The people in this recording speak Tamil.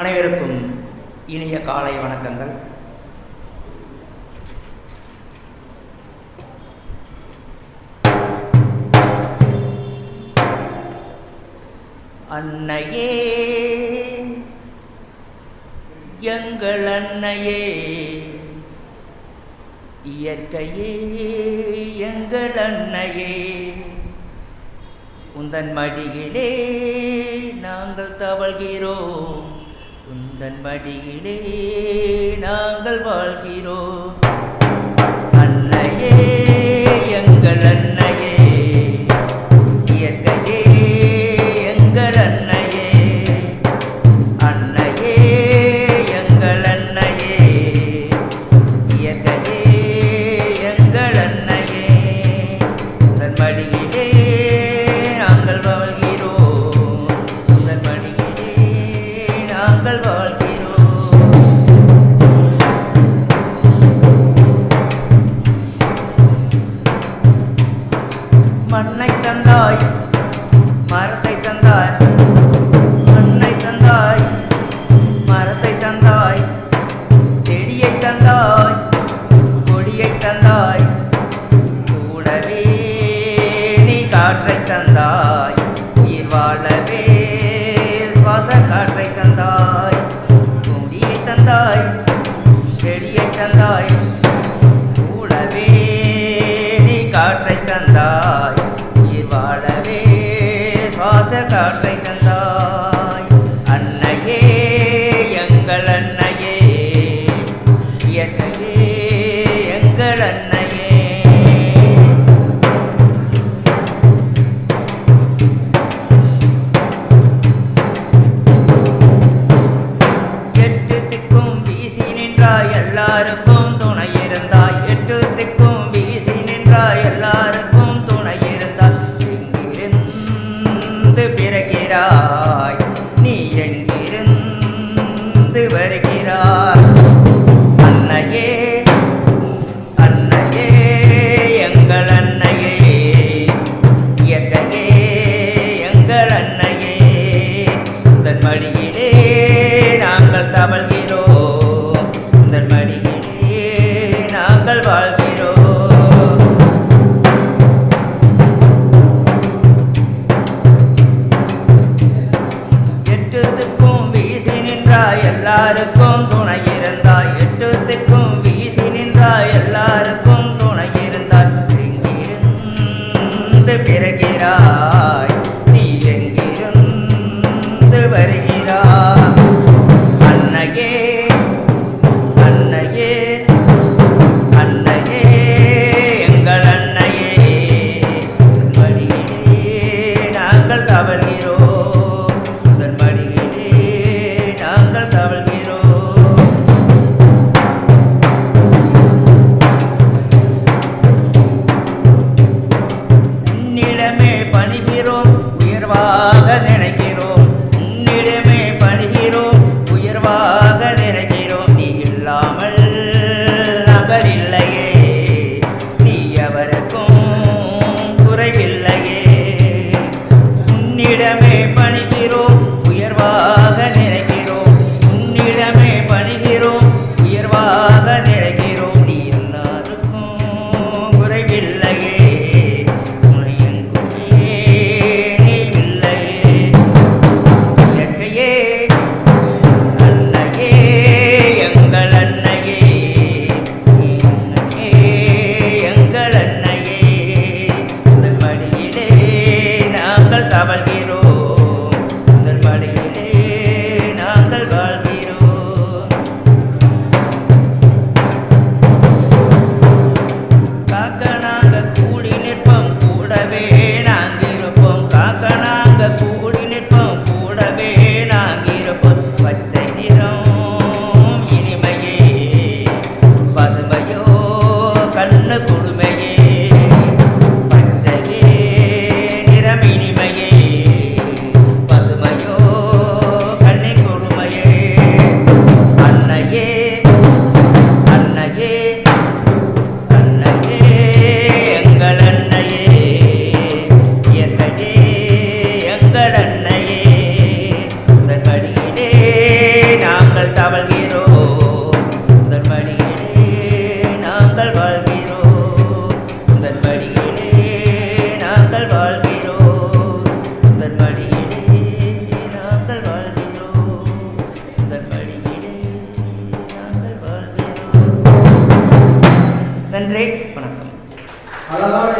அனைவருக்கும் இனிய காலை வணக்கங்கள். அன்னையே, எங்கள் அன்னையே, இயற்கையே எங்கள் அன்னையே, உந்தன் மடியிலே நாங்கள் தவழ்கிறோம், உந்தன் மடியிலே நாங்கள் வாழ்கிறோம். அன்னையே, எங்கள் அன்னையே, இயற்கையே எங்கள் அன்னையே, அன்னையே எங்கள் அன்னையே, இயற்கையே எங்கள் அன்னையே, உந்தன் மடியிலே நாங்கள் வாழ்கிறோம், உந்தன் மடியிலே நாங்கள் வாழ்கிறோம். மண்ணை தந்தாய், மரத்தை தந்தாய், மண்ணை தந்தாய், மரத்தை தந்தாய், செடியை தந்தாய், கொடியை தந்தாய், கூடவே நீ காற்றை தந்தாய், உயிர் வாழவே சுவாச காற்றை தந்தாய், கொடியை தந்தாய், செடியை தந்தாய், கூடவே நீ காற்றை தந்தாய், உயிர் வாழவே சுவாச காற்றை தந்தாய். அன்னையே, எங்கள் அன்னையே, இயற்கையே எங்கள் அன்னையே. எட்டு திக்கும் வீசி நின்றாய், எல்லாருக்கும் துணை இருந்தாய், எட்டு திக்கும் வீசி நின்றாய், எல்லாருக்கும் துணை இருந்தாய். எங்கிருந்து பிறகிறாய் நீ, எங்கிருந்து வருகிறாய்? அன்னையே, அன்னையே எங்கள் அன்னையே, இயற்கையே எங்கள் அன்னையே, உந்தன் மடியிலே நாங்கள் தவழ்கிறோம், உந்தன் மடியிலே நாங்கள் வாழ்கிறோம். எட்டுத்துக்கும் வீசி நின்றாய், எல்லாருக்கும் துணை இருந்தாய், எட்டுத்துக்கும் வீசி நின்றாய், எல்லாருக்கும் துணை இருந்தாய். எங்கிருந்து பிறகிறாய் நீ, எங்கிருந்து வருகிறாய்? அன்னையே, அன்னையே, அன்னையே எங்கள் அன்னையே, உந்தன் மடியிலே நாங்கள் தவழ்கிறோம், உந்தன் மடியிலே நாங்கள் தவழ்கிறோம். உன்னிடமே பணிகிறோம், உயர்வாக நினைக்கிறோம், உன்னிடமே பணிகிறோம், உயர்வாக நினைக்கிறோம். நீ இல்லாமல் நாங்கள் இல்லையே, நீ எவருக்கும் குறைவில்லையே. உன்னிடமே பணிகிறோம், உயர்வாக நினைக்கிறோம், உன்னிடமே நன்றி, வணக்கம். அழகான